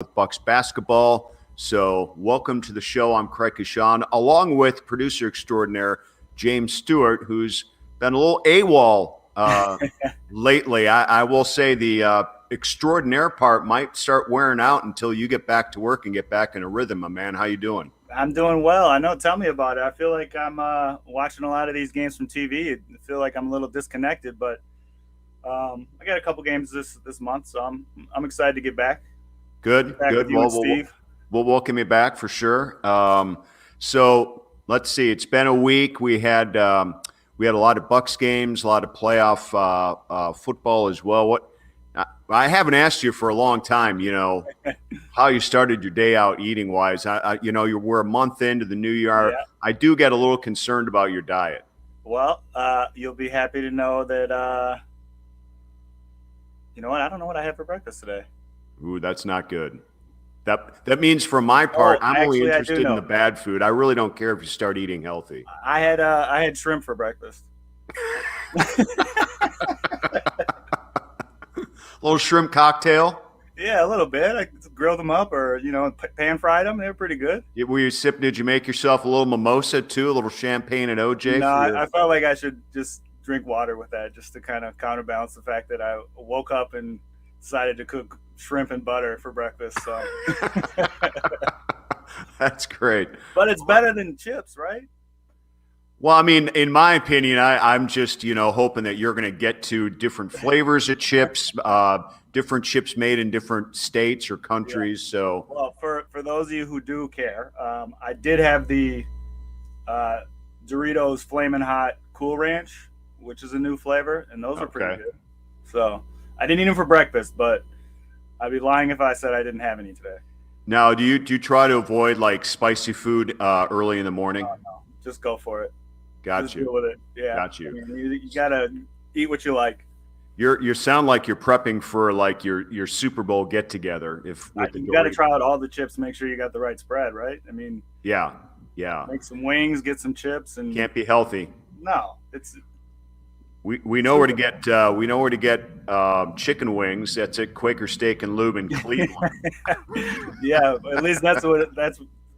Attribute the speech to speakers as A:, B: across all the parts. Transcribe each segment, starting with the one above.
A: with Bucks basketball. So, welcome to the show. I'm Craig Coshun, along with producer extraordinaire James Stewart, who's been a little AWOL lately. I will say the extraordinaire part might start wearing out until you get back to work and get back in a rhythm, my man. How you doing?
B: I'm doing well. I know. Tell me about it. I feel like I'm watching a lot of these games from TV. I feel like I'm a little disconnected, but I got a couple games this month, so I'm excited to get back.
A: Good,
B: Get back with
A: good.
B: you
A: Well,
B: and
A: we'll,
B: Steve.
A: we'll welcome you back for sure. So let's see. It's been a week. We had a lot of Bucks games, a lot of playoff football as well. I haven't asked you for a long time. How you started your day out eating wise. We're a month into the new year.
B: Yeah.
A: I do get a little concerned about your diet.
B: Well, you'll be happy to know that you know what? I don't know what I had for breakfast today.
A: Ooh, that's not good. That means for my
B: Oh,
A: part, I'm only
B: actually, I do
A: interested in
B: know.
A: the bad food. I really don't care if you start eating healthy.
B: I had shrimp for breakfast.
A: Little shrimp cocktail.
B: Yeah, a little bit. I grilled them up, or pan fried them. They were pretty good.
A: Were you sipping? Did you make yourself a little mimosa too? A little champagne and OJ
B: No,
A: for
B: I
A: your.
B: felt like I should just drink water with that, just to kind of counterbalance the fact that I woke up and decided to cook shrimp and butter for breakfast. So,
A: That's great.
B: but it's better than chips, right?
A: Well, I mean, in my opinion, I'm just hoping that you're going to get to different flavors of chips, different chips made in different states or
B: Yeah.
A: countries. So
B: Well, for those of you who do care, I did have the uh, Doritos Flamin' Hot Cool Ranch, which is a new flavor, and those are pretty
A: okay.
B: good. So I didn't eat them for breakfast, but I'd be lying if I said I didn't have any today.
A: Now, do you try to avoid like spicy food early in the morning?
B: Oh no, just go for it.
A: Got
B: Just
A: you.
B: deal with it. Yeah,
A: Got
B: I
A: you.
B: mean, you gotta eat what you like.
A: You sound like you're prepping for like your Super Bowl get together if with the
B: You got to
A: Doritos.
B: try out all the chips. Make sure you got the right spread, right? I mean,
A: Yeah, yeah.
B: make some wings, get some chips, and
A: Can't be healthy.
B: no, it's
A: We know where to
B: Super
A: get chicken wings. That's at Quaker Steak and Lube in Cleveland.
B: yeah. At least that's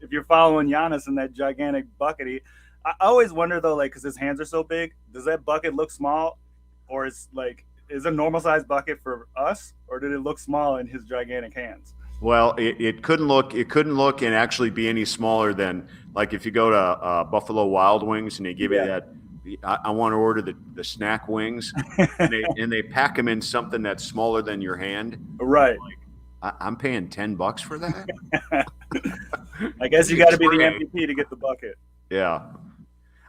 B: if you're following Giannis in that gigantic bucket. I always wonder though, like, because his hands are so big, does that bucket look small, or is a normal size bucket for us, or did it look small in his gigantic hands?
A: Well, it couldn't look and actually be any smaller than like if you go to Buffalo Wild Wings and they give you
B: Yeah,
A: that. I want to order the snack wings, and they pack them in something that's smaller than your hand.
B: right.
A: Like I'm paying $10 for that.
B: I guess you got to be the MVP to get the bucket.
A: Yeah,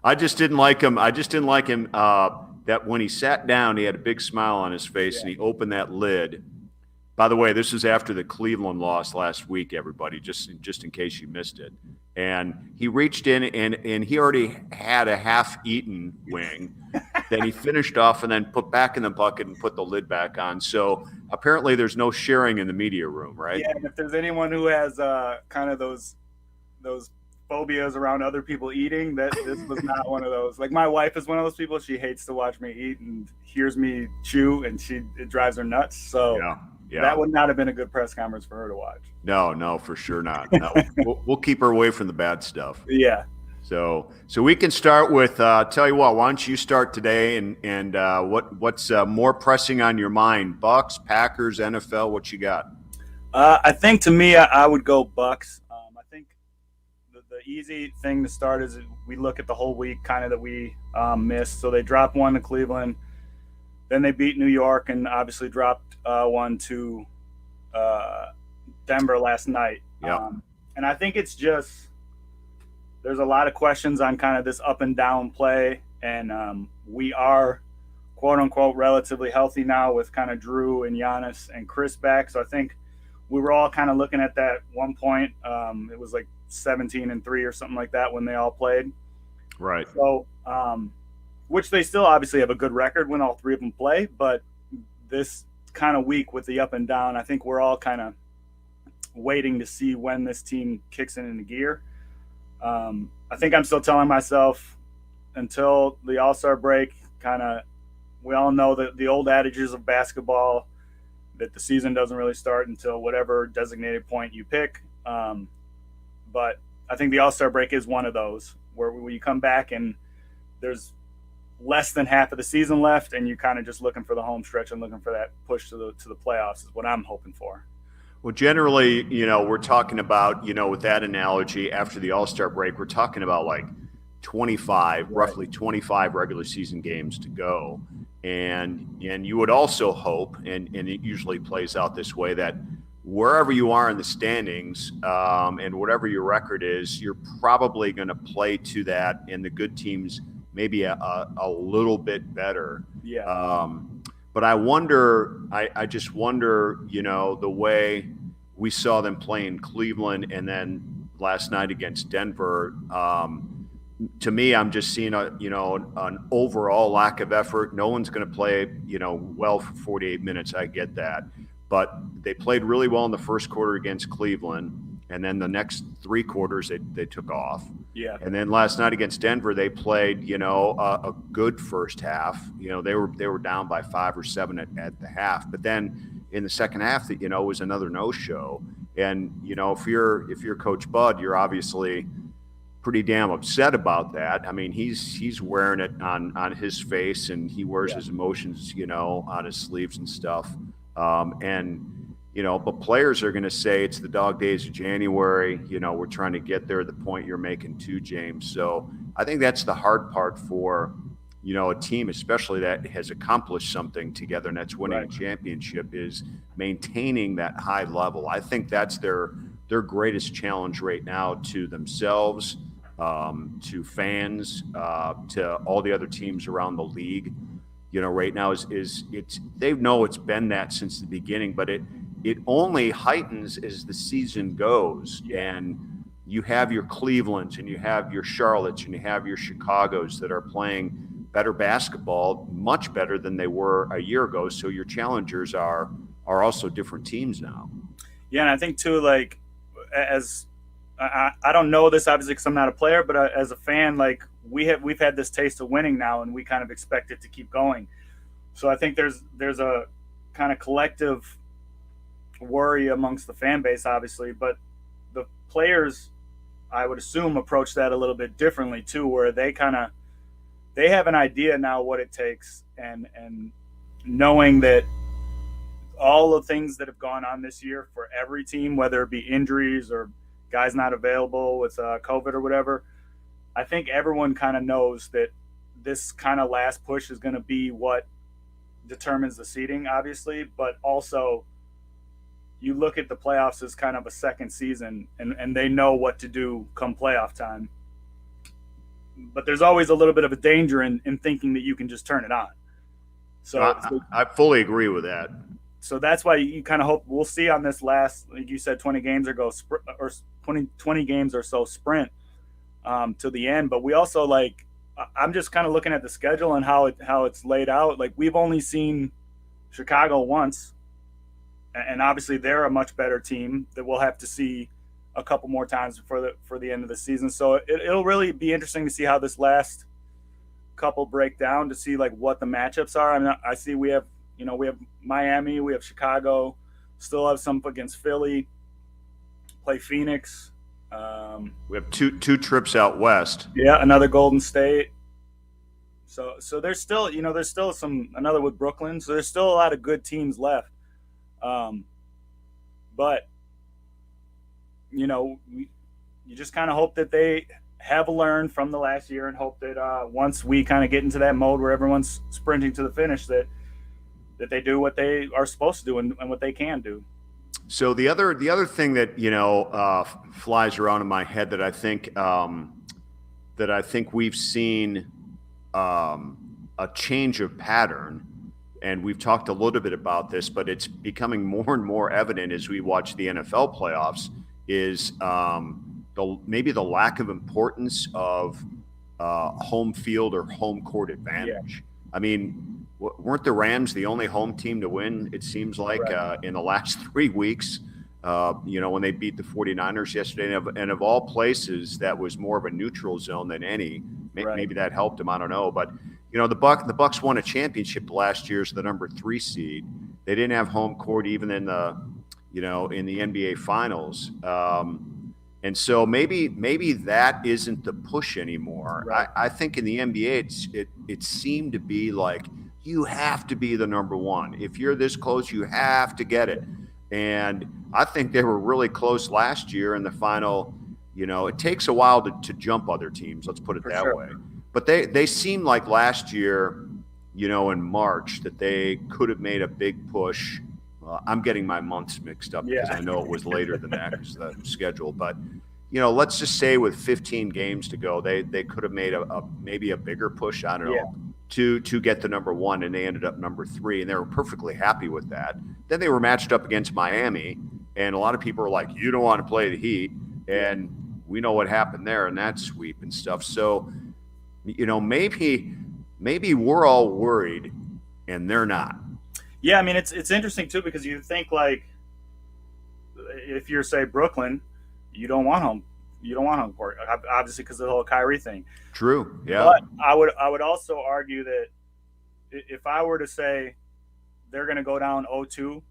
A: I just didn't like him. I just didn't like him. That when he sat down, he had a big smile on his face,
B: Yeah.
A: and he opened that lid. By the way, this is after the Cleveland loss last week. Everybody, just in case you missed it, and he reached in and he already had a half-eaten wing. Then he finished off and then put back in the bucket and put the lid back on. So apparently, there's no sharing in the media room, right?
B: Yeah, and if there's anyone who has kind of those phobias around other people eating, that this was not one of those. Like my wife is one of those people. She hates to watch me eat and hears me chew, and it drives her nuts. So
A: Yeah, yeah.
B: that would not have been a good press conference for her to watch.
A: No, no, for sure not. No, we'll keep her away from the bad stuff.
B: Yeah.
A: So we can start with. Tell you what, why don't you start today, and what's more pressing on your mind? Bucks, Packers, NFL. What you got?
B: I think to me, I would go Bucks. I think the easy thing to start is we look at the whole week kind of that we missed. So they dropped one to Cleveland, then they beat New York, and obviously dropped one to uh, Denver last night.
A: Yeah,
B: And I think it's just there's a lot of questions on kind of this up and down play, and we are quote unquote relatively healthy now with kind of Drew and Giannis and Chris back. So I think we were all kind of looking at that one point. It was like 17-3 or something like that when they all played.
A: right.
B: So, which they still obviously have a good record when all three of them play, but this kind of week with the up and down, I think we're all kind of waiting to see when this team kicks into gear. I think I'm still telling myself until the All-Star break, kind of, we all know that the old adages of basketball, that the season doesn't really start until whatever designated point you pick. But I think the All-Star break is one of those where you come back and there's less than half of the season left, and you're kind of just looking for the home stretch and looking for that push to the playoffs is what I'm hoping for.
A: Well, generally, we're talking about, with that analogy, after the All-Star break, we're talking about like 25,
B: right.
A: roughly 25 regular season games to go. And you would also hope, and it usually plays out this way, that wherever you are in the standings and whatever your record is, you're probably going to play to that, and the good teams maybe a little bit better.
B: Yeah.
A: But I wonder, I just wonder, the way we saw them play in Cleveland and then last night against Denver. To me, I'm just seeing an overall lack of effort. No one's going to play, well for 48 minutes. I get that, but they played really well in the first quarter against Cleveland, and then the next 3 quarters they took off.
B: Yeah.
A: And then last night against Denver, they played, a good first half. They were down by 5 or 7 at the half, but then in the second half, that was another no-show. And if you're Coach Bud, you're obviously pretty damn upset about that. I mean, he's wearing it on his face, and he wears his emotions, on his sleeves and stuff. But players are going to say it's the dog days of January. We're trying to get there, the point you're making too, James. So I think that's the hard part for, a team, especially that has accomplished something together, and that's winning a championship, is maintaining that high level. I think that's their greatest challenge right now to themselves, to fans, to all the other teams around the league. Right now is they know it's been that since the beginning, but it only heightens as the season goes. And you have your Clevelands and you have your Charlottes and you have your Chicagos that are playing better basketball, much better than they were a year ago. So your challengers are also different teams now.
B: Yeah, and I think too, like, as I don't know this obviously because I'm not a player, but as a fan, like we've had this taste of winning now, and we kind of expect it to keep going. So I think there's a kind of collective worry amongst the fan base, obviously, but the players, I would assume, approach that a little bit differently too, where they have an idea now what it takes, and knowing that all the things that have gone on this year for every team, whether it be injuries or guys not available with COVID or whatever, I think everyone kind of knows that this kind of last push is going to be what determines the seeding, obviously, but also you look at the playoffs as kind of a second season, and they know what to do come playoff time. But there's always a little bit of a danger in thinking that you can just turn it on. So
A: I fully agree with that.
B: So that's why you kind of hope we'll see on this last, like you said, 20 games or 20 games or so sprint to the end. But we also, like, I'm just kind of looking at the schedule and how it's laid out. Like, we've only seen Chicago once, and obviously they're a much better team that we'll have to see a couple more times for the end of the season. So it'll really be interesting to see how this last couple break down, to see like what the matchups are. I mean, I see we have Miami, we have Chicago, still have some against Philly, play Phoenix.
A: We have two trips out west.
B: Yeah, another Golden State. So there's still another with Brooklyn. So there's still a lot of good teams left. But you just kind of hope that they have learned from the last year, and hope that once we kind of get into that mode where everyone's sprinting to the finish, that they do what they are supposed to do and what they can do.
A: So the other thing that flies around in my head that I think we've seen a change of pattern, and we've talked a little bit about this, but it's becoming more and more evident as we watch the NFL playoffs, is maybe the lack of importance of home field or home court advantage. Yeah. I mean, weren't the Rams the only home team to win, it seems like, in the last 3 weeks, when they beat the 49ers yesterday? And of all places, that was more of a neutral zone than any. Maybe that helped them, I don't know. But, the Bucs won a championship last year as the number 3 seed. They didn't have home court even in the, in the NBA finals. And so maybe that isn't the push anymore.
B: Right.
A: I think in the NBA, it seemed to be like you have to be the number one. If you're this close, you have to get it. And I think they were really close last year in the final. It takes a while to jump other teams. Let's put it
B: For
A: that
B: sure.
A: way. But they seemed like last year, in March, that they could have made a big push. I'm getting my months mixed up because I know it was later than that because of the schedule. But let's just say with 15 games to go, they could have made maybe a bigger push. I don't know. To get the number one, and they ended up number 3, and they were perfectly happy with that. Then they were matched up against Miami, and a lot of people are like, "You don't want to play the Heat," and we know what happened there in that sweep and stuff. So, maybe we're all worried, and they're not.
B: Yeah, I mean it's interesting too because you think like if you're say Brooklyn, you don't want home court obviously because of the whole Kyrie thing.
A: True. Yeah.
B: But I would also argue that if I were to say they're going to go down 0-2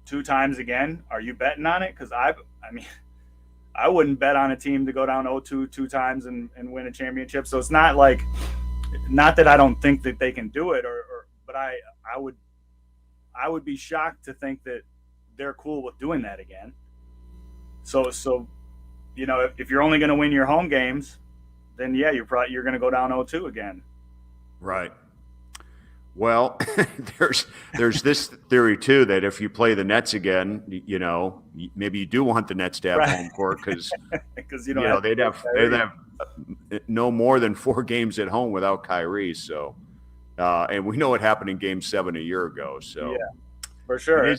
B: 2 times again, are you betting on it? Because I mean, I wouldn't bet on a team to go down 0-2 2 times and win a championship. So it's not that I don't think that they can do it, but I would be shocked to think that they're cool with doing that again. So if you're only going to win your home games, then yeah, you're going to go down 0-2 again.
A: Right. Well, there's this theory too that if you play the Nets again, maybe you do want the Nets to have home court because they'd have no more than 4 games at home without Kyrie. So, and we know what happened in Game 7 a year ago. So,
B: yeah, for sure,
A: it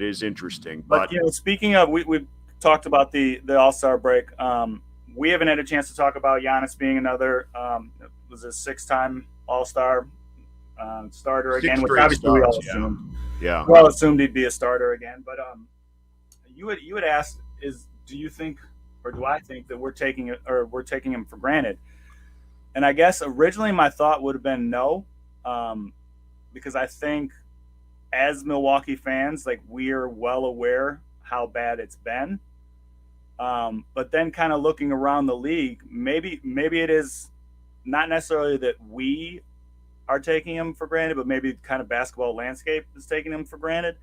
A: is interesting.
B: But speaking of, we talked about the All-Star break. We haven't had a chance to talk about Giannis being another was a 6-time All-Star starter again, which obviously we all assumed.
A: Yeah.
B: We all assumed he'd be a starter again. But you had asked, do you think, or do I think that we're taking him for granted? And I guess originally my thought would have been no, because I think as Milwaukee fans, like we are well aware how bad it's been. But then kind of looking around the league, maybe it is not necessarily that we are taking him for granted, but maybe kind of basketball landscape is taking him for granted.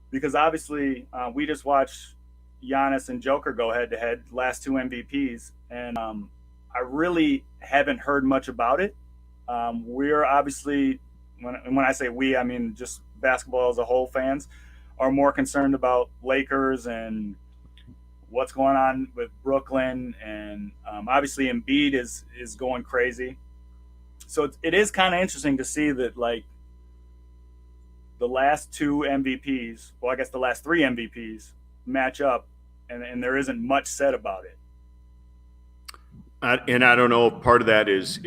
B: Because obviously we just watched Giannis and Joker go head-to-head, last 2 MVPs, and I really haven't heard much about it. We're obviously, when I say we, I mean just basketball as a whole fans, are more concerned about Lakers and what's going on with Brooklyn, and obviously Embiid is going crazy. So it is kind of interesting to see that like the last 2 MVPs, well, I guess the last 3 MVPs match up, and there isn't much said about it.
A: And I don't know if part of that is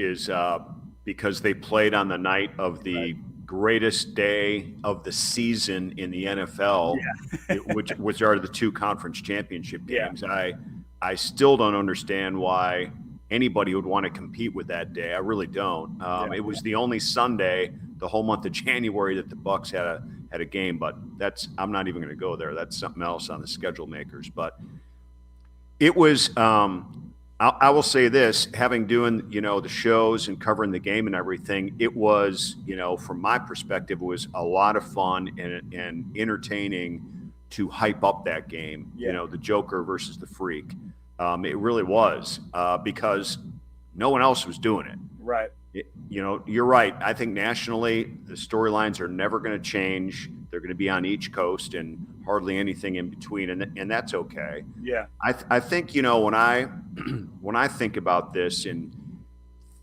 A: because they played on the night of the greatest day of the season in the NFL, which are the 2 conference championship games. I still don't understand why anybody would want to compete with that day. I really don't. It was the only Sunday the whole month of January that the Bucks had a game, but I'm not even going to go there. That's something else on the schedule makers. But it was. I will say this: having doing the shows and covering the game and everything, it was from my perspective, it was a lot of fun and entertaining to hype up that game. The Joker versus the Freak. It really was because no one else was doing it.
B: Right.
A: You're right. I think nationally, the storylines are never going to change. They're going to be on each coast and hardly anything in between, and that's okay.
B: Yeah.
A: I think when I think about this and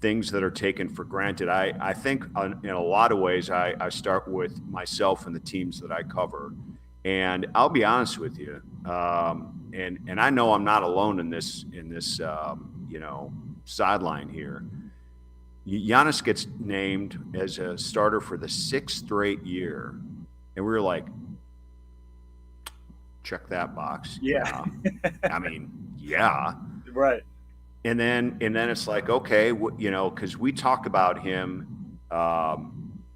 A: things that are taken for granted, I think in a lot of ways I start with myself and the teams that I cover, and I'll be honest with you. And I know I'm not alone in this sideline here. Giannis gets named as a starter for the 6th straight year, and we were like, check that box.
B: Yeah.
A: I mean, yeah.
B: Right.
A: And then it's like, okay, because we talk about him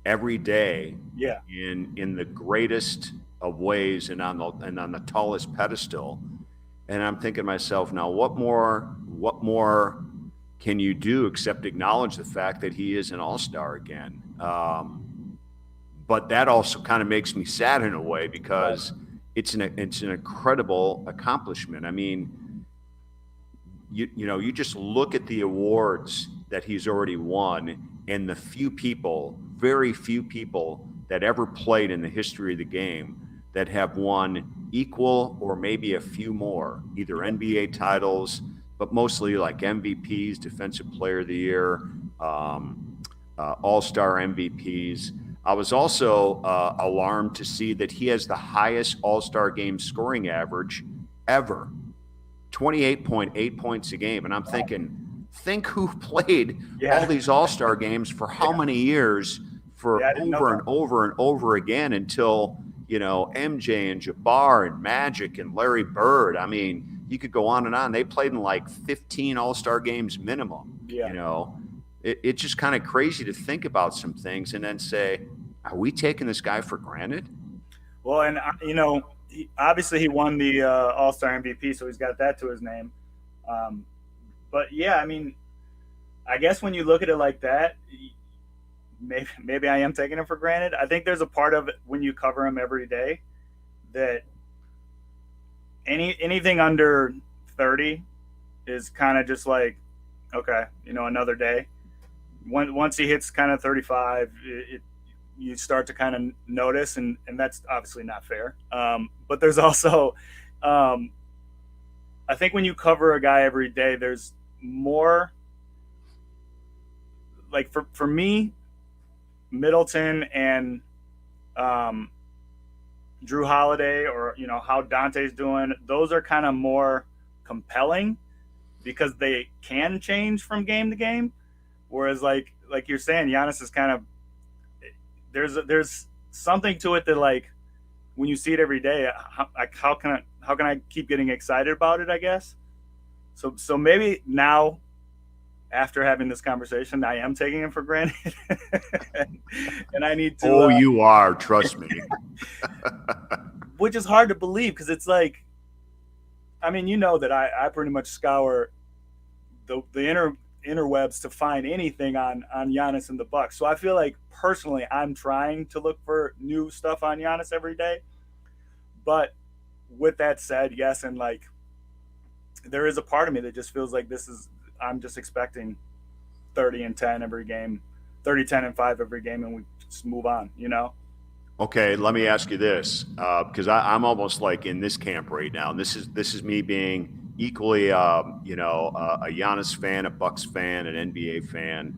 A: every day
B: Yeah.
A: in the greatest of ways and on the tallest pedestal. And I'm thinking to myself, now what more can you do except acknowledge the fact that he is an all-star again? But that also kind of makes me sad in a way because it's an incredible accomplishment. I mean, you just look at the awards that he's already won, and the very few people that ever played in the history of the game that have won equal or maybe a few more, either NBA titles, but mostly like MVPs, Defensive Player of the Year, All-Star MVPs. I was also alarmed to see that he has the highest All-Star game scoring average ever, 28.8 points a game. And I'm thinking, think who played all these All-Star games for how many years for over and over and over again until, MJ and Jabbar and Magic and Larry Bird. I mean, you could go on and on. They played in like 15 All-Star games minimum. It's just kind of crazy to think about some things and then say, are we taking this guy for granted?
B: Well, and obviously he won the All-Star MVP, so he's got that to his name. But yeah, I mean, I guess when you look at it like that, maybe I am taking him for granted. I think there's a part of it when you cover him every day that anything under 30 is kind of just like, okay, another day. Once he hits kind of 35, you start to kind of notice, and that's obviously not fair. But there's also, I think when you cover a guy every day, there's more. Like for me, Middleton and Drew Holiday, or how Dante's doing, those are kind of more compelling because they can change from game to game. Whereas like you're saying, Giannis is kind of, there's something to it that, like, when you see it every day, how can I keep getting excited about it, I guess. So maybe now, after having this conversation, I am taking him for granted, and I need to.
A: Oh, you are, trust me.
B: Which is hard to believe because it's like, I mean, that I pretty much scour the interwebs to find anything on Giannis and the Bucks. So I feel like personally, I'm trying to look for new stuff on Giannis every day. But with that said, yes, and like, there is a part of me that just feels like I'm just expecting 30 and 10 every game, 30, 10 and 5 every game, and we just move on,
A: Okay, let me ask you this, because I'm almost like in this camp right now. And this is me being equally, a Giannis fan, a Bucks fan, an NBA fan,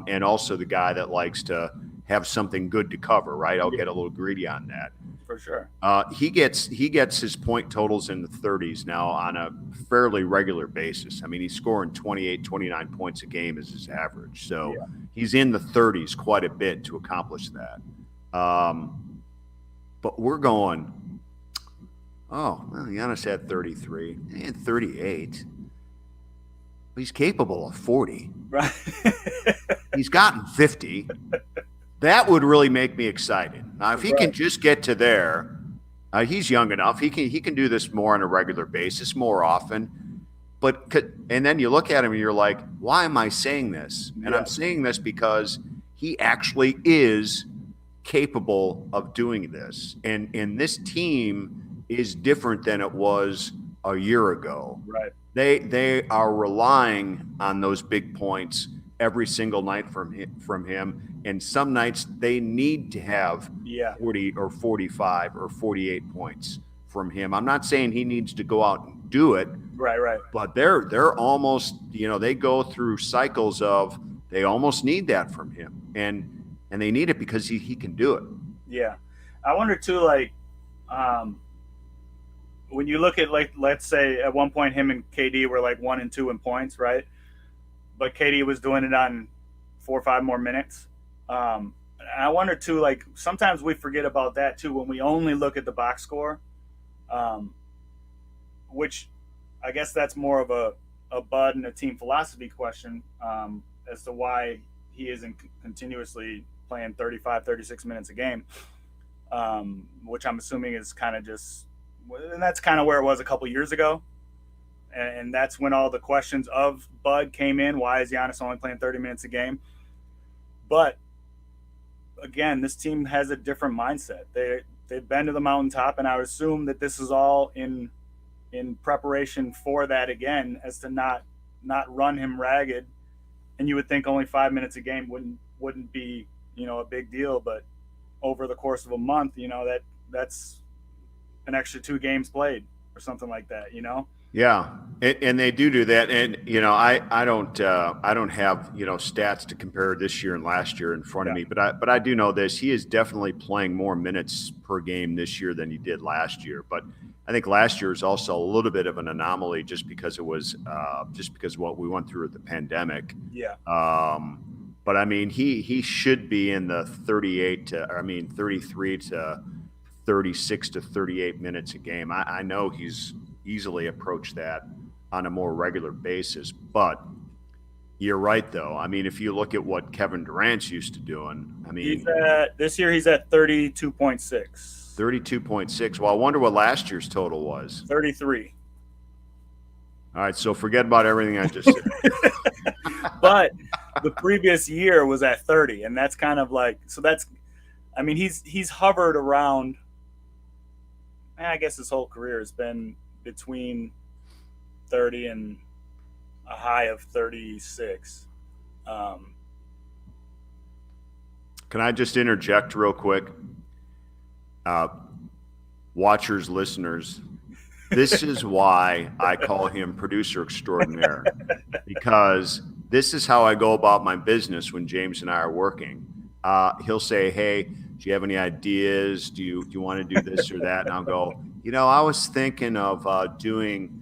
A: and also the guy that likes to have something good to cover. Right? I'll get a little greedy on that.
B: For sure.
A: He gets his point totals in the 30s now on a fairly regular basis. I mean, he's scoring 28, 29 points a game as his average. So he's in the 30s quite a bit to accomplish that. But we're going, oh, well, Giannis had 33 and 38. He's capable of 40.
B: Right.
A: He's gotten 50. That would really make me excited. Now, if he can just get to there, he's young enough. He can do this more on a regular basis, more often. And then you look at him and you're like, why am I saying this? And I'm saying this because he actually is capable of doing this. And this team is different than it was a year ago.
B: Right.
A: They are relying on those big points every single night from him. And some nights they need to have 40 or 45 or 48 points from him. I'm not saying he needs to go out and do it.
B: Right.
A: But they're almost, they go through cycles of they almost need that from him. And they need it because he can do it.
B: Yeah. I wonder too, like, when you look at, like, let's say at one point him and KD were like 1 and 2 in points, right? But KD was doing it on 4 or 5 more minutes. And I wonder too, like, sometimes we forget about that too when we only look at the box score, which I guess that's more of a Bud and a team philosophy question, as to why he isn't continuously playing 35, 36 minutes a game, which I'm assuming is kind of just, and that's kind of where it was a couple years ago. And that's when all the questions of Bud came in. Why is Giannis only playing 30 minutes a game? But again, this team has a different mindset. They've been to the mountaintop, and I would assume that this is all in preparation for that again, as to not run him ragged. And you would think only 5 minutes a game wouldn't be, a big deal, but over the course of a month, that's an extra 2 games played or something like that,
A: Yeah, and they do that, and I don't have stats to compare this year and last year in front of me, but I do know this: he is definitely playing more minutes per game this year than he did last year. But I think last year is also a little bit of an anomaly, just because it was just because of what we went through with the pandemic.
B: Yeah.
A: But I mean, he should be in the 33 to 36 to 38 minutes a game. I know he's easily approach that on a more regular basis, but you're right though. I mean, if you look at what Kevin Durant's used to doing, I mean,
B: this year he's at 32.6.
A: 32.6. Well, I wonder what last year's total was.
B: 33.
A: All right, so forget about everything I just said.
B: But the previous year was at 30, and that's kind of like, so that's, I mean, he's hovered around, I guess his whole career has been between 30 and a high of 36.
A: Can I just interject real quick? Watchers, listeners, this is why I call him producer extraordinaire, because this is how I go about my business when James and I are working. He'll say, hey, do you have any ideas? Do you want to do this or that? And I'll go, I was thinking of doing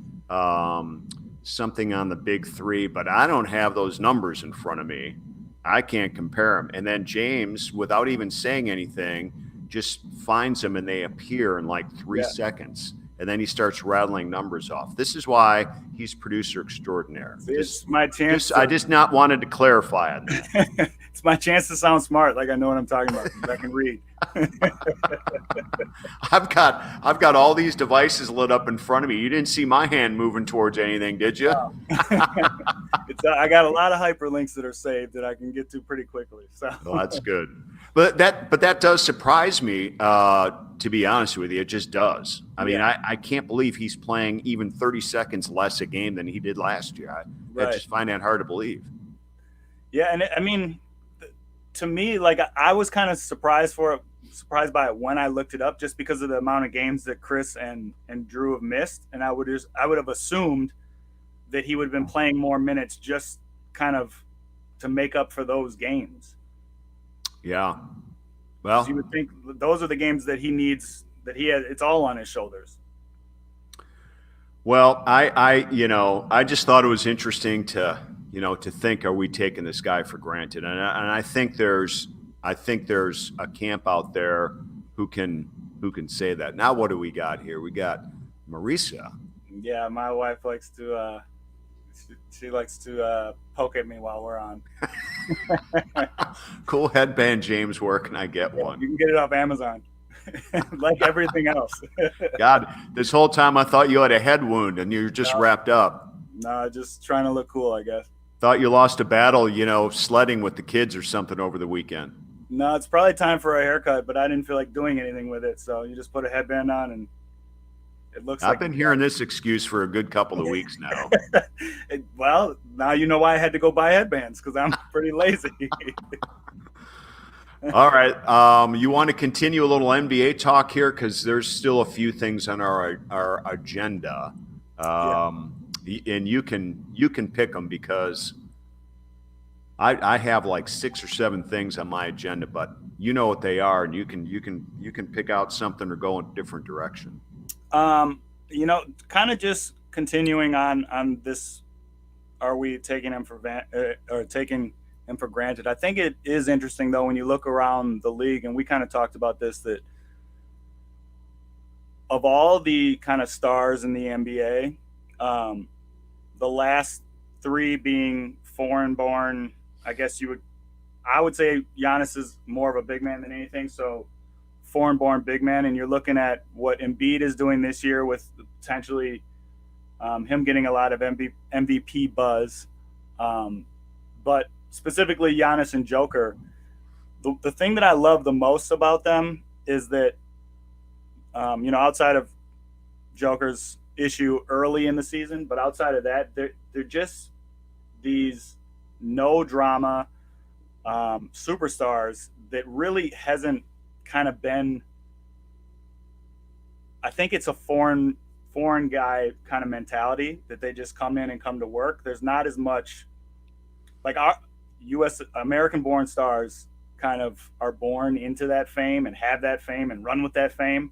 A: something on the big 3, but I don't have those numbers in front of me. I can't compare them. And then James, without even saying anything, just finds them, and they appear in like 3 seconds. And then he starts rattling numbers off. This is why he's producer extraordinaire.
B: It's my chance.
A: I just not wanted to clarify on that.
B: It's my chance to sound smart, like I know what I'm talking about. I can read.
A: I've got all these devices lit up in front of me. You didn't see my hand moving towards anything, did you?
B: No. I got a lot of hyperlinks that are saved that I can get to pretty quickly. So
A: well, that's good. But that does surprise me. To be honest with you, it just does. I mean, I can't believe he's playing even 30 seconds less a game than he did last year. I just find that hard to believe. Yeah,
B: and I mean, to me, like I was kind of surprised by it when I looked it up, just because of the amount of games that Chris and Drew have missed, and I would have assumed that he would have been playing more minutes just kind of to make up for those games.
A: Yeah. Well,
B: you would think those are the games that he needs, that he has, it's all on his shoulders.
A: Well, I just thought it was interesting to think, are we taking this guy for granted? And I think there's a camp out there who can say that. Now, what do we got here? We got Marisa.
B: Yeah, my wife likes to she likes to poke at me while we're on.
A: Cool headband, James. Where can I get one?
B: You can get it off Amazon. Like everything else.
A: God, this whole time I thought you had a head wound and you're just wrapped up.
B: No, just trying to look cool, I guess.
A: Thought you lost a battle, sledding with the kids or something over the weekend.
B: No, it's probably time for a haircut, but I didn't feel like doing anything with it. So you just put a headband on, and it looks like...
A: I've been hearing this excuse for a good couple of weeks now.
B: Well, now you know why I had to go buy headbands, because I'm pretty lazy.
A: All right. You want to continue a little NBA talk here, because there's still a few things on our agenda. And you can pick them, because I have like 6 or 7 things on my agenda, but you know what they are, and you can pick out something or go in a different direction.
B: Kind of just continuing on this. Are we taking him taking him for granted? I think it is interesting though when you look around the league, and we kind of talked about this, that of all the kind of stars in the NBA, the last 3 being foreign-born, I I would say Giannis is more of a big man than anything. So foreign-born big man, and you're looking at what Embiid is doing this year with potentially him getting a lot of MVP buzz. But specifically Giannis and Joker, the thing that I love the most about them is that, outside of Joker's issue early in the season, but outside of that, they're just these no drama superstars that really hasn't kind of been. I think it's a foreign guy kind of mentality that they just come in and come to work. There's not as much like our U.S. American born stars kind of are born into that fame and have that fame and run with that fame.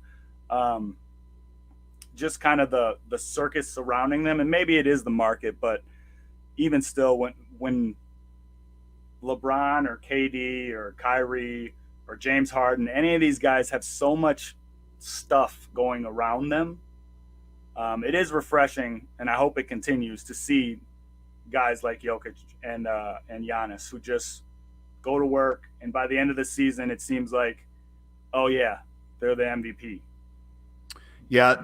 B: Just kind of the circus surrounding them, and maybe it is the market, but even still, when LeBron or KD or Kyrie or James Harden, any of these guys have so much stuff going around them, it is refreshing, and I hope it continues to see guys like Jokic and Giannis who just go to work, and by the end of the season, it seems like, oh yeah, they're the MVP.
A: Yeah,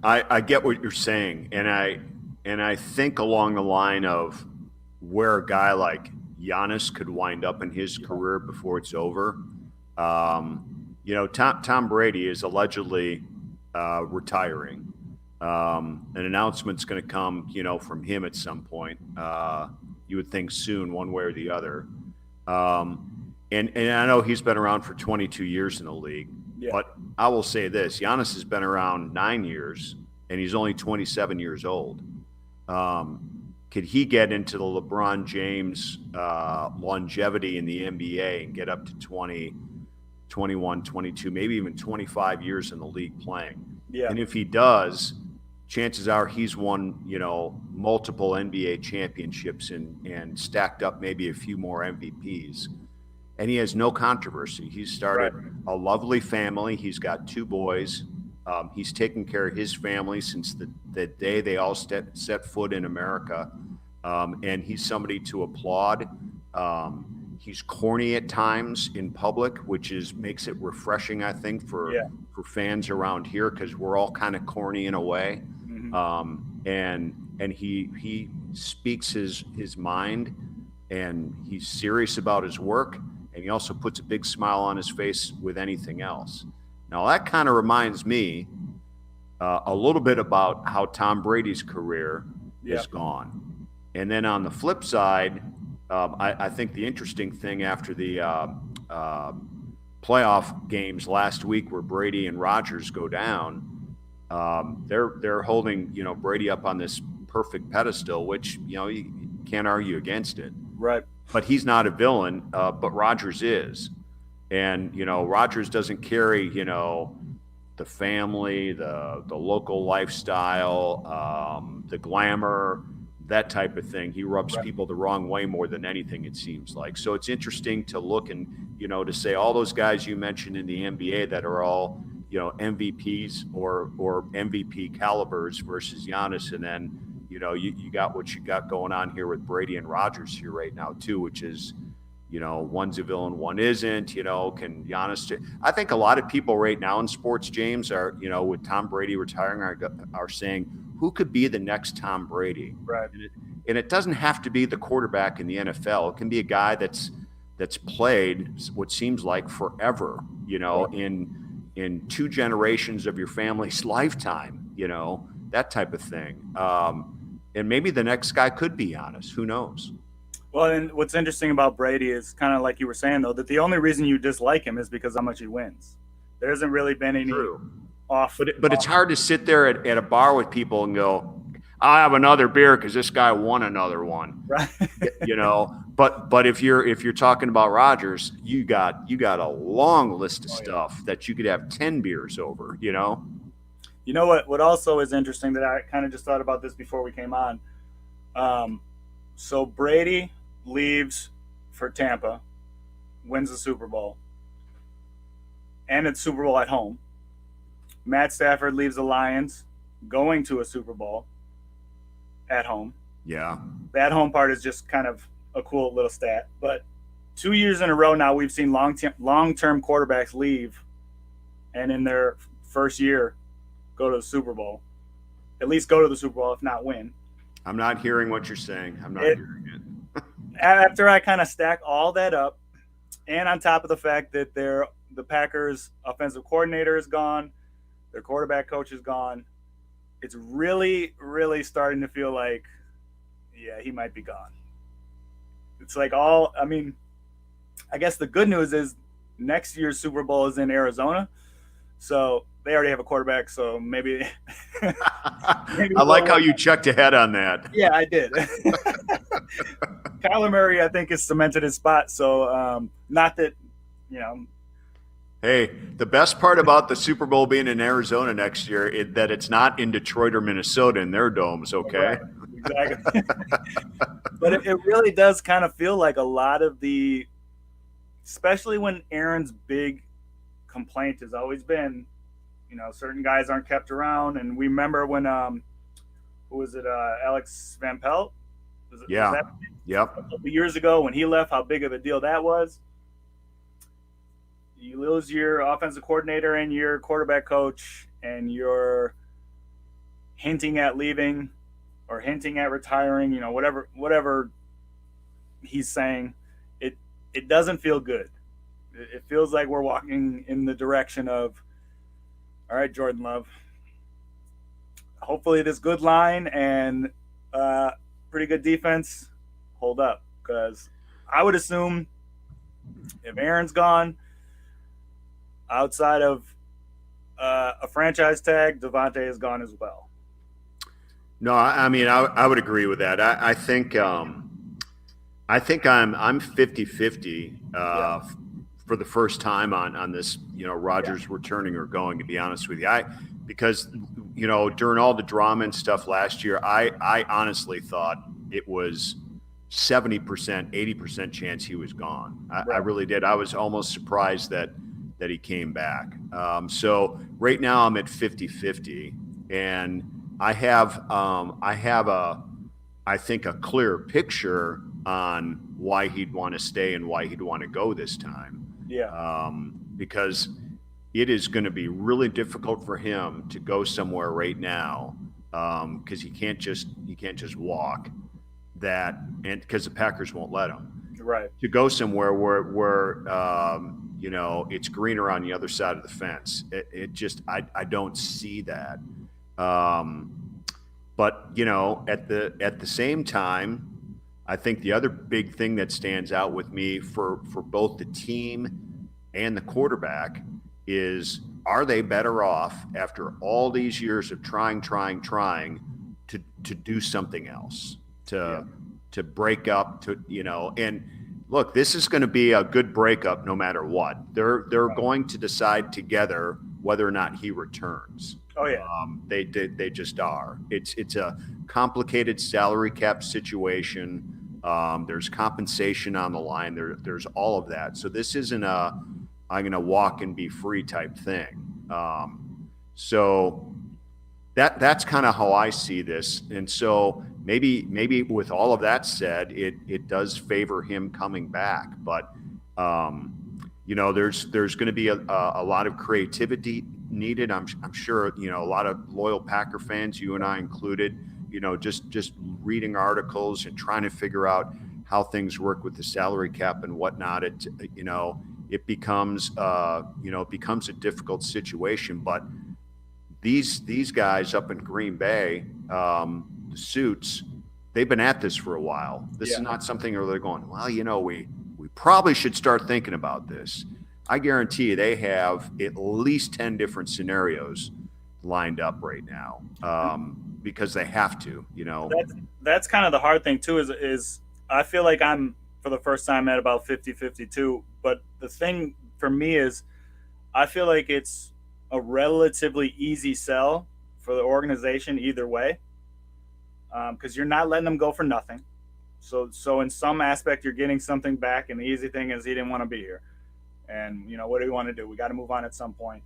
A: I get what you're saying, and I think along the line of where a guy like Giannis could wind up in his career before it's over. Tom Brady is allegedly retiring. An announcement's going to come, from him at some point. You would think soon, one way or the other. And I know he's been around for 22 years in the league. Yeah. But I will say this: Giannis has been around 9 years, and he's only 27 years old. Could he get into the LeBron James longevity in the NBA and get up to 20, 21, 22, maybe even 25 years in the league playing? Yeah. And if he does, chances are he's won, multiple NBA championships and stacked up maybe a few more MVPs. And he has no controversy. He's started a lovely family. He's got 2 boys. He's taken care of his family since the day they all set foot in America. And he's somebody to applaud. He's corny at times in public, which makes it refreshing, I think, for fans around here, because we're all kind of corny in a way. Mm-hmm. And he speaks his mind, and he's serious about his work. And he also puts a big smile on his face with anything else. Now, that kind of reminds me a little bit about how Tom Brady's career is gone. And then on the flip side, I think the interesting thing after the playoff games last week, where Brady and Rodgers go down, they're holding Brady up on this perfect pedestal, which you can't argue against it.
B: Right.
A: But he's not a villain, but Rodgers is. And, Rodgers doesn't carry, the family, the local lifestyle, the glamour, that type of thing. He rubs people the wrong way more than anything, it seems like. So it's interesting to look and, to say all those guys you mentioned in the NBA that are all, MVPs or MVP calibers versus Giannis. And then, you got what you got going on here with Brady and Rodgers here right now too, which is, one's a villain, one isn't. Can Giannis? I think a lot of people right now in sports, James, are with Tom Brady retiring, are saying, who could be the next Tom Brady?
B: Right.
A: And it doesn't have to be the quarterback in the NFL. It can be a guy that's played what seems like forever. In 2 generations of your family's lifetime. That type of thing. And maybe the next guy could be Giannis. Who knows?
B: Well, and what's interesting about Brady is kind of like you were saying, though, that the only reason you dislike him is because how much he wins. There hasn't really been any off.
A: But it's hard to sit there at a bar with people and go, I'll have another beer because this guy won another one.
B: Right.
A: But if you're talking about Rodgers, you got a long list of stuff that you could have 10 beers over.
B: You know what also is interesting that I kind of just thought about this before we came on. So Brady leaves for Tampa, wins the Super Bowl, and it's Super Bowl at home. Matt Stafford leaves the Lions, going to a Super Bowl at home.
A: Yeah.
B: That home part is just kind of a cool little stat. But 2 years in a row now we've seen long-term quarterbacks leave and in their first year go to the Super Bowl. At least go to the Super Bowl, if not win.
A: I'm not hearing what you're saying. I'm not hearing it.
B: After I kind of stack all that up, and on top of the fact that the Packers' offensive coordinator is gone, their quarterback coach is gone, it's really, really starting to feel like, yeah, he might be gone. It's like I guess the good news is next year's Super Bowl is in Arizona, so they already have a quarterback, so maybe.
A: I like how you checked ahead on that.
B: Yeah, I did. Kyler Murray, I think, has cemented his spot. So, not that,
A: Hey, the best part about the Super Bowl being in Arizona next year is that it's not in Detroit or Minnesota in their domes, okay?
B: Right, exactly. But it really does kind of feel like a lot of especially when Aaron's big complaint has always been, certain guys aren't kept around. And we remember when, who was it, Alex Van Pelt?
A: Yeah. Yep.
B: A couple years ago when he left, how big of a deal that was. You lose your offensive coordinator and your quarterback coach, and you're hinting at leaving or hinting at retiring, whatever he's saying. It doesn't feel good. It feels like we're walking in the direction of, all right, Jordan Love, hopefully this good line and pretty good defense hold up, because I would assume if Aaron's gone, outside of a franchise tag, Devontae is gone as well.
A: No, I mean, I would agree with that. I think I'm 50-50 for the first time on this, Rodgers returning or going, to be honest with you. Because during all the drama and stuff last year, I honestly thought it was 70%, 80% chance he was gone. I really did. I was almost surprised that he came back. So right now I'm at 50-50, and I have I think a clear picture on why he'd want to stay and why he'd want to go this time.
B: Yeah.
A: Because it is going to be really difficult for him to go somewhere right now, because he can't just walk that, and because the Packers won't let him.
B: Right.
A: To go somewhere where it's greener on the other side of the fence. I don't see that. But at the same time, I think the other big thing that stands out with me for both the team and the quarterback is, are they better off after all these years of trying to do something else, to break up, and look, this is going to be a good breakup no matter what. They're going to decide together whether or not he returns.
B: Oh yeah.
A: They just are. It's a complicated salary cap situation. There's compensation on the line. There's all of that. So this isn't I'm going to walk and be free type thing. So that's kind of how I see this. And so maybe with all of that said, it does favor him coming back. But there's going to be a lot of creativity needed. I'm sure a lot of loyal Packer fans, you and I included, just reading articles and trying to figure out how things work with the salary cap and whatnot. It becomes a difficult situation. But these guys up in Green Bay, the Suits, they've been at this for a while. This is not something where they're going, well, we probably should start thinking about this. I guarantee you they have at least 10 different scenarios lined up right now, because they have to,
B: That's kind of the hard thing too, is I feel like I'm, for the first time, at about 50-50 too. But the thing for me is, I feel like it's a relatively easy sell for the organization either way, because you're not letting them go for nothing. So in some aspect, you're getting something back, and the easy thing is he didn't want to be here. And, what do we want to do? We got to move on at some point.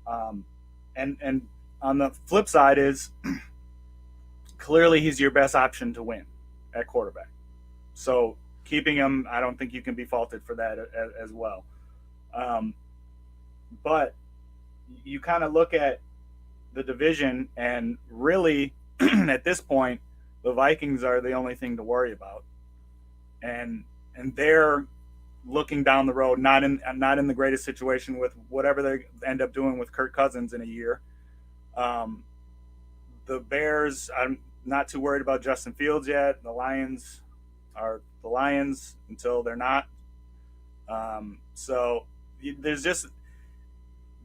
B: And on the flip side is, clearly he's your best option to win at quarterback. So keeping him, I don't think you can be faulted for that as well. But you kind of look at the division, and really, at this point, the Vikings are the only thing to worry about, and they're looking down the road, not in the greatest situation with whatever they end up doing with Kirk Cousins in a year. The Bears, I'm not too worried about Justin Fields yet. The Lions are the Lions until they're not. So there's just,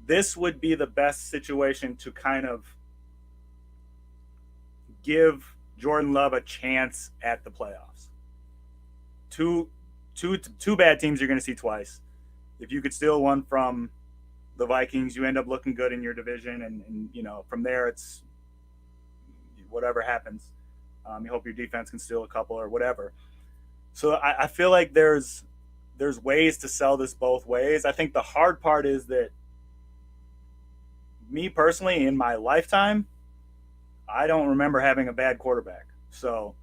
B: this would be the best situation to kind of give Jordan Love a chance at the playoffs. Two bad teams you're going to see twice. If you could steal one from the Vikings, you end up looking good in your division, and from there it's whatever happens. You hope your defense can steal a couple or whatever. So I feel like there's ways to sell this both ways. I think the hard part is that, me personally, in my lifetime, I don't remember having a bad quarterback. So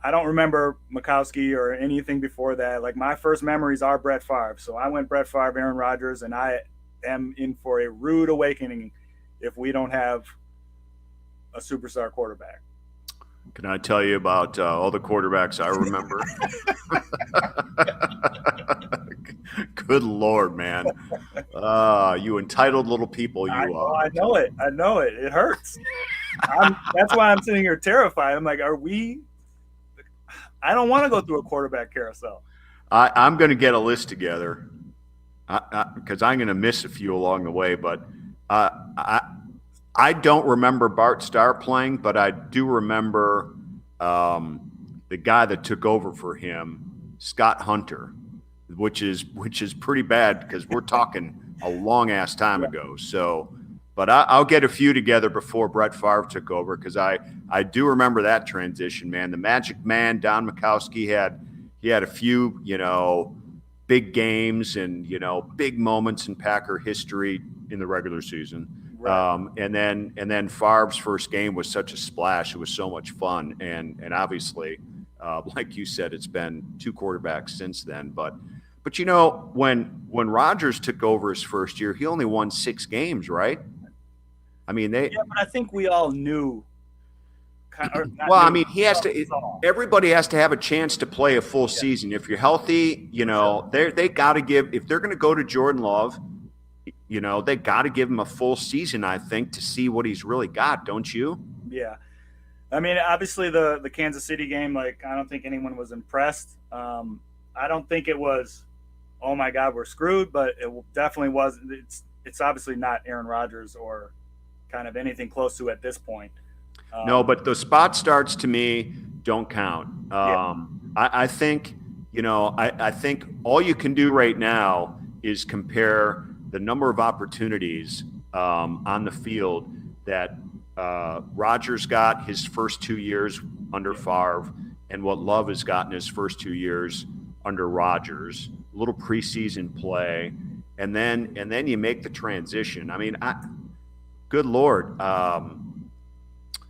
B: I don't remember Mikowski or anything before that. Like, my first memories are Brett Favre. So I went Brett Favre, Aaron Rodgers, and I am in for a rude awakening if we don't have a superstar quarterback.
A: Can I tell you about all the quarterbacks I remember? Good Lord, man. You entitled little people, you are.
B: I know it. It hurts. That's why I'm sitting here terrified. I'm like, I don't want to go through a quarterback carousel.
A: I'm going to get a list together because I'm going to miss a few along the way, but I don't remember Bart Starr playing, but I do remember the guy that took over for him, Scott Hunter, which is pretty bad because we're talking a long ass time ago. So, but I'll get a few together before Brett Favre took over, because I do remember that transition, man. The Magic Man, Don Mikowski, had a few big games and big moments in Packer history in the regular season. Right. And then Favre's first game was such a splash. It was so much fun. And obviously, like you said, it's been two quarterbacks since then. But when Rodgers took over his first year, he only won 6 games, right? I mean,
B: but I think we all knew.
A: He has to. Everybody has to have a chance to play a full season. If you're healthy, they got to give. If they're going to go to Jordan Love, they got to give him a full season, I think, to see what he's really got, don't you?
B: Yeah. I mean, obviously the Kansas City game, I don't think anyone was impressed. I don't think it was, oh my God, we're screwed, but it definitely was. It's obviously not Aaron Rodgers or kind of anything close to at this point.
A: No, but the spot starts to me don't count. I think, I think all you can do right now is compare the number of opportunities on the field that Rodgers got his first 2 years under Favre and what Love has gotten his first 2 years under Rodgers. A little preseason play, and then you make the transition. I mean, good Lord.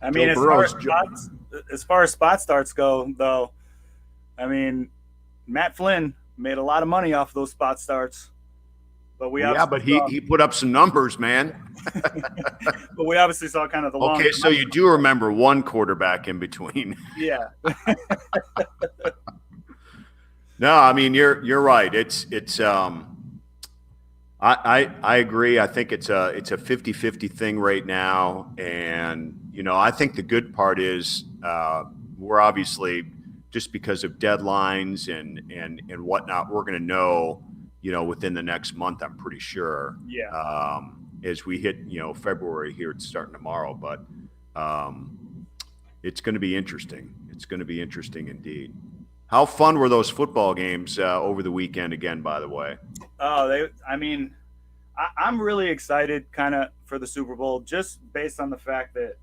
B: I mean, as far as spot starts go, though, I mean, Matt Flynn made a lot of money off those spot starts. But he put up some numbers, man. But we obviously saw kind of the long.
A: Okay, so you do remember one quarterback in between.
B: Yeah.
A: No, I mean you're right. It's I agree. I think it's a 50-50 thing right now, and I think the good part is we're obviously, just because of deadlines and whatnot, we're going to know within the next month, I'm pretty sure.
B: Yeah.
A: As we hit February here, it's starting tomorrow, but it's going to be interesting. It's going to be interesting indeed. How fun were those football games over the weekend again, by the way?
B: Oh, I'm really excited kind of for the Super Bowl, just based on the fact that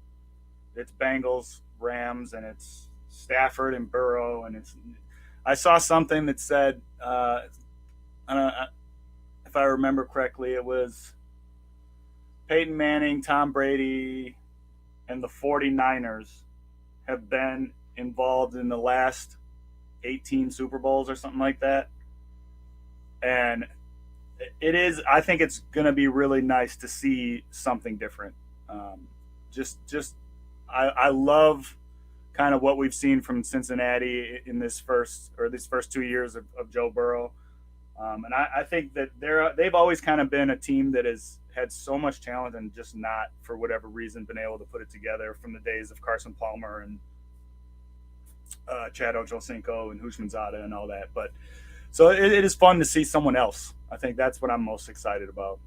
B: it's Bengals, Rams, and it's Stafford and Burrow. And I saw something that said, I don't know, if I remember correctly, it was Peyton Manning, Tom Brady, and the 49ers have been involved in the last 18 Super Bowls or something like that. And it is, I think it's going to be really nice to see something different. Just I love kind of what we've seen from Cincinnati in these first 2 years of Joe Burrow. And I think that they've always kind of been a team that has had so much talent and just not, for whatever reason, been able to put it together from the days of Carson Palmer and Chad Ochocinco and Hushmanzada and all that. But so it is fun to see someone else. I think that's what I'm most excited about.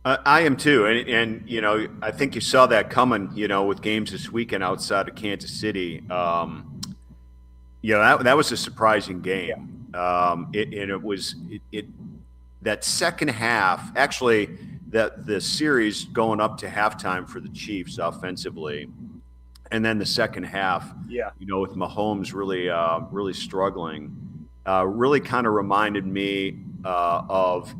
A: I am too, and I think you saw that coming. With games this weekend outside of Kansas City, that was a surprising game. It was that second half. Actually, that the series going up to halftime for the Chiefs offensively, and then the second half.
B: Yeah.
A: With Mahomes really struggling, really kind of reminded me of.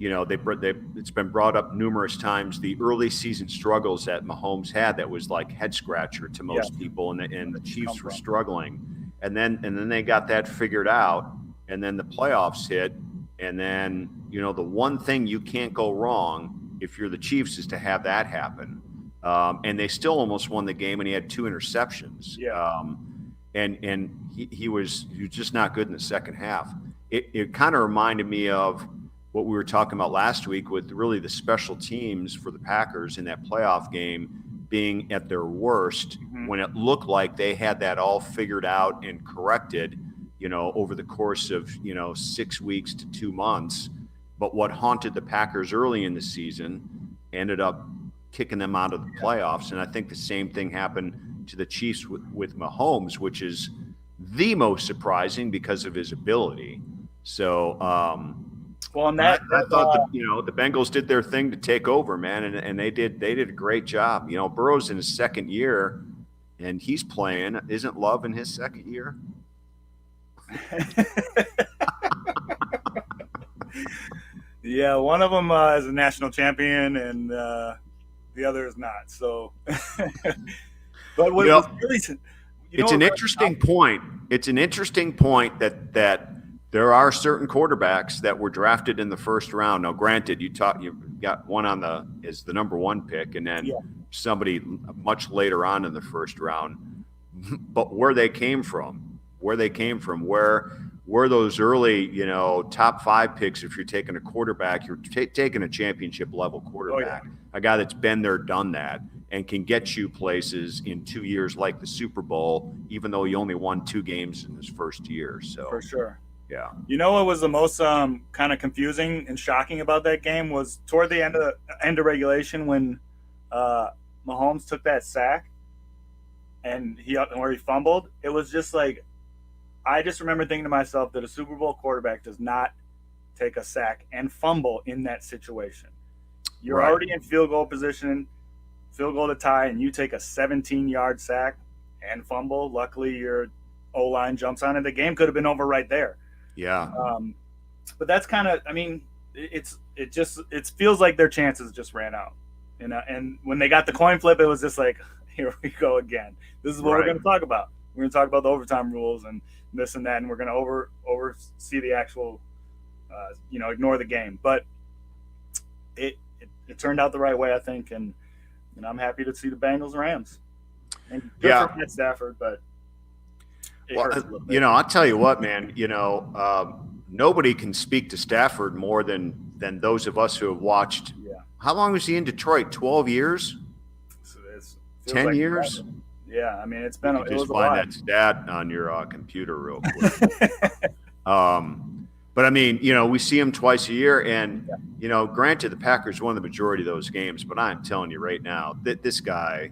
A: It's been brought up numerous times, the early season struggles that Mahomes had that was like head scratcher to most people, and the Chiefs were struggling. And then they got that figured out, and then the playoffs hit, and then the one thing you can't go wrong if you're the Chiefs is to have that happen. And they still almost won the game, and he had 2 interceptions.
B: Yeah.
A: And he was just not good in the second half. It kind of reminded me of what we were talking about last week with really the special teams for the Packers in that playoff game being at their worst when it looked like they had that all figured out and corrected, over the course of, 6 weeks to 2 months. But what haunted the Packers early in the season ended up kicking them out of the playoffs. And I think the same thing happened to the Chiefs with Mahomes, which is the most surprising because of his ability. So,
B: well, and I
A: thought the Bengals did their thing to take over, man, and they did a great job. Burrow's in his second year, and he's playing. Isn't Love in his second year?
B: Yeah, one of them is a national champion, and the other is not. So, but what was really,
A: it's an interesting point. It's an interesting point that there are certain quarterbacks that were drafted in the first round. Now, granted, you got one as the number 1 pick, and then somebody much later on in the first round. But where they came from, where those early, top 5 picks. If you're taking a quarterback, you're taking a championship level quarterback, a guy that's been there, done that, and can get you places in 2 years, like the Super Bowl, even though he only won 2 games in his first year. So
B: for sure.
A: Yeah.
B: What was the most kind of confusing and shocking about that game was toward the end of regulation when Mahomes took that sack and where he fumbled. It was just like, I just remember thinking to myself that a Super Bowl quarterback does not take a sack and fumble in that situation. You're already in field goal position, field goal to tie, and you take a 17-yard sack and fumble. Luckily, your O-line jumps on it. The game could have been over right there.
A: Yeah.
B: But that's kind of, it feels like their chances just ran out. And when they got the coin flip, it was just like, here we go again. This is what we're going to talk about. We're going to talk about the overtime rules and this and that, and we're going to oversee the actual, ignore the game. But it turned out the right way, I think, and I'm happy to see the Bengals Rams. And good for Matt Stafford, but.
A: I'll tell you what, man. Nobody can speak to Stafford more than those of us who have watched.
B: Yeah.
A: How long was he in Detroit? 12 years? 10 years?
B: Yeah, it's been.
A: You just find that stat on your computer real quick. But we see him twice a year, and granted, the Packers won the majority of those games. But I'm telling you right now that this guy.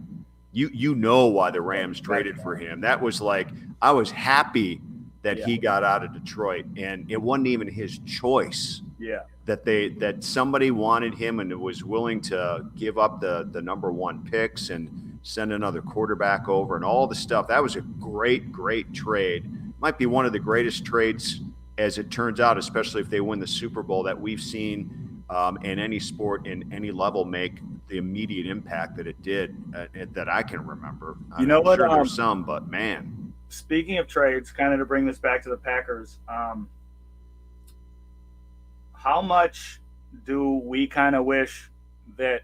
A: You know why the Rams traded for him. That was like, I was happy that he got out of Detroit, and it wasn't even his choice.
B: Yeah.
A: That somebody wanted him and was willing to give up the number 1 picks and send another quarterback over and all the stuff. That was a great, great trade. Might be one of the greatest trades, as it turns out, especially if they win the Super Bowl, that we've seen in any sport in any level make the immediate impact that it did that I can remember. I'm sure there's some, but man.
B: speaking of trades, kind of to bring this back to the Packers, how much do we kind of wish that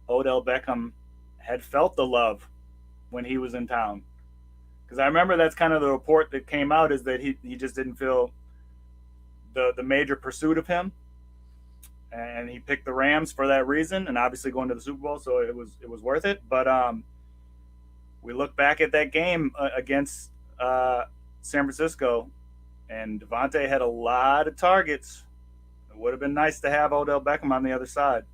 B: Odell Beckham had felt the love when he was in town? Because I remember that's kind of the report that came out, is that he just didn't feel the major pursuit of him, and he picked the Rams for that reason, and obviously going to the Super Bowl, so it was worth it. But we look back at that game against San Francisco, and Devontae had a lot of targets. It would have been nice to have Odell Beckham on the other side.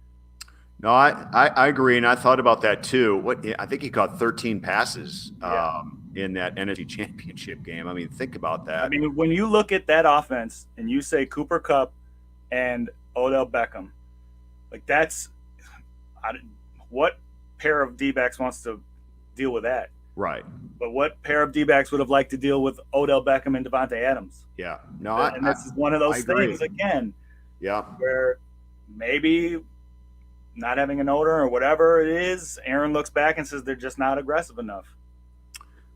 A: No, I agree, and I thought about that too. I think he caught 13 passes in that NFC Championship game. I mean, think about that.
B: I mean, when you look at that offense and you say Cooper Kupp and Odell Beckham, like what pair of D-backs wants to deal with that?
A: Right.
B: But what pair of D-backs would have liked to deal with Odell Beckham and Devontae Adams?
A: Yeah. No,
B: and this is one of those things again.
A: Yeah.
B: Where maybe not having an owner or whatever it is, Aaron looks back and says they're just not aggressive enough.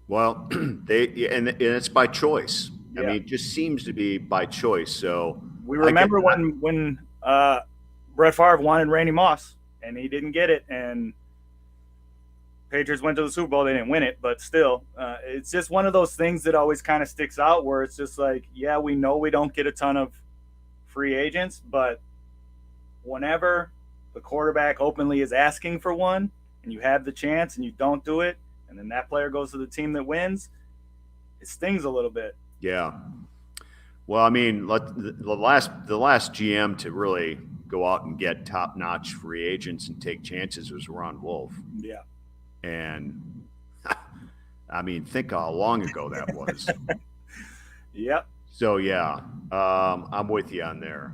A: Well, and it's by choice.
B: Yeah.
A: I mean, it just seems to be by choice. So
B: we remember when Brett Favre wanted Randy Moss and he didn't get it, and Patriots went to the Super Bowl. They didn't win it, but still, it's just one of those things that always kind of sticks out, where it's just like, yeah, we know we don't get a ton of free agents, but whenever the quarterback openly is asking for one and you have the chance and you don't do it, and then that player goes to the team that wins, it stings a little bit.
A: Yeah. Well, I mean, the last GM to really go out and get top-notch free agents and take chances was Ron Wolf.
B: Yeah.
A: And I mean, think how long ago that was.
B: Yep.
A: So yeah, I'm with you on there.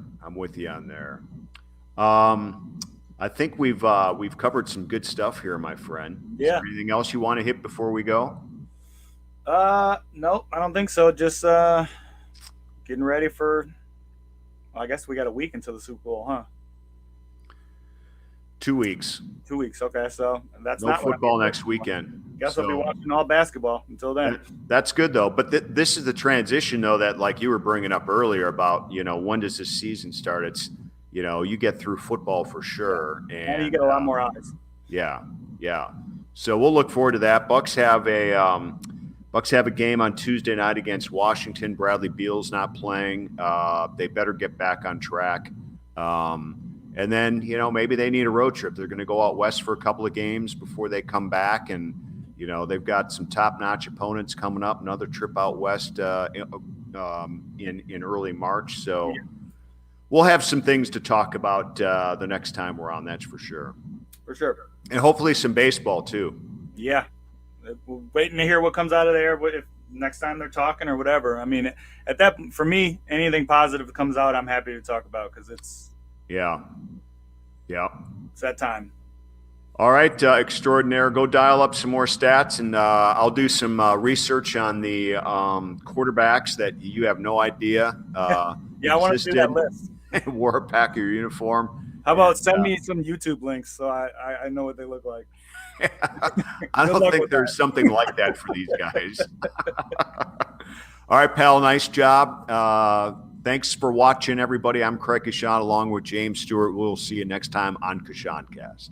A: I think we've covered some good stuff here, my friend.
B: Yeah.
A: Is there anything else you want to hit before we go?
B: Nope, I don't think so. Just getting ready for. Well, I guess we got a week until the Super Bowl, huh?
A: 2 weeks.
B: 2 weeks. Okay, so that's
A: no
B: not
A: football next weekend.
B: Guess I'll be watching all basketball until then.
A: That's good though. But this is the transition though, that like you were bringing up earlier about, when does this season start? It's, you get through football for sure, and
B: you get a lot more eyes.
A: Yeah. So we'll look forward to that. Bucks have a game on Tuesday night against Washington. Bradley Beal's not playing. They better get back on track. And then, maybe they need a road trip. They're going to go out west for a couple of games before they come back. And, they've got some top-notch opponents coming up, another trip out west in early March. So we'll have some things to talk about the next time we're on, that's for sure.
B: For sure.
A: And hopefully some baseball, too.
B: Yeah. We're waiting to hear what comes out of there, if next time they're talking or whatever. I mean, for me, anything positive that comes out, I'm happy to talk about, because it's –
A: yeah.
B: It's that time.
A: All right, extraordinaire. Go dial up some more stats, and I'll do some research on the quarterbacks that you have no idea.
B: I want to see that list.
A: Wore a Packer uniform.
B: How about send me some YouTube links so I know what they look like.
A: I don't think there's something like that for these guys. All right, pal. Nice job. Thanks for watching, everybody. I'm Craig Coshun along with James Stewart. We'll see you next time on CoshunCast.